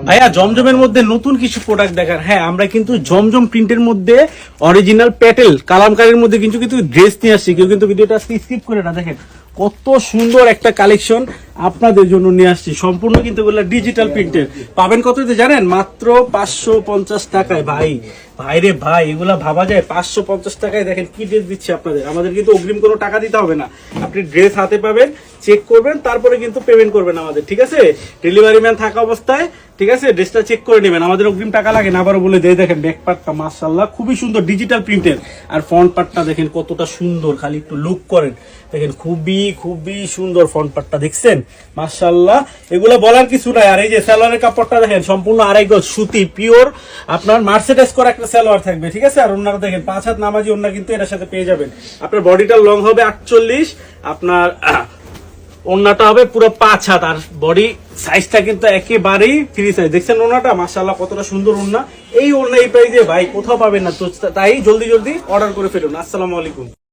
ভাইয়া জমজমের মধ্যে নতুন কিছু প্রোডাক্ট দেখার। হ্যাঁ, আমরা কিন্তু জমজম প্রিন্টের মধ্যে অরিজিনাল প্যাটেল কালামকারীর মধ্যে কিন্তু কিন্তু ড্রেস নিয়ে আসছি। কেউ কিন্তু ভিডিওটা স্কিপ করে না, দেখেন কত সুন্দর একটা কালেকশন আপনাদের জন্য নিয়ে আসছি। সম্পূর্ণ কিন্তু এগুলো ডিজিটাল প্রিন্টের। পাবেন কততে জানেন? মাত্র 550 টাকায়। ভাই ভাইরে ভাই, এগুলা ভাবা যায়? 550 টাকায় দেখেন কি ড্রেস দিচ্ছে আপনাদের। আমাদের কিন্তু অগ্রিম কোনো টাকা দিতে হবে না, আপনি ড্রেস হাতে পাবেন, চেক করবেন, তারপরে কিন্তু পেমেন্ট করবেন আমাদের, ঠিক আছে? ডেলিভারি ম্যান থাকা অবস্থায়, ঠিক আছে, ড্রেসটা চেক করে নেবেন, আমাদের অগ্রিম টাকা লাগে না। আবারও বলে দিয়ে দেখেন ব্যাক পার্টটা মাশাআল্লাহ খুবই সুন্দর ডিজিটাল প্রিন্টের। আর ফ্রন্ট পার্টটা দেখেন কতটা সুন্দর, খালি একটু লুক করেন, দেখেন খুবই খুবই সুন্দর ফ্রন্ট পার্টটা, দেখছেন মাশাআল্লাহ। এগুলো বলার কিছু নাই। আর এই যে সালোয়ারের কাপড়টা দেখেন সম্পূর্ণ আড়াই গজ সুতি পিওর, আপনার মার্সেডাইজ করা একটা সালোয়ার থাকবে, ঠিক আছে? আর ওনারা দেখেন 5 হাত নামাজি ওনা কিন্তু এটার সাথে পেয়ে যাবেন। আপনার বডিটা লং হবে 48, আপনার ওন্নাটা হবে পুরো 5 হাত, আর বডি সাইজটা কিন্তু একেবারেই ফ্রি সাইজ। দেখছেন ওন্নাটা মাশাআল্লাহ কতটা সুন্দর ওন্না। এই ওন্না এই প্রাইসে ভাই কোথাও পাবেন না, তো তাই জলদি জলদি অর্ডার করে ফেলুন। আসসালামু আলাইকুম।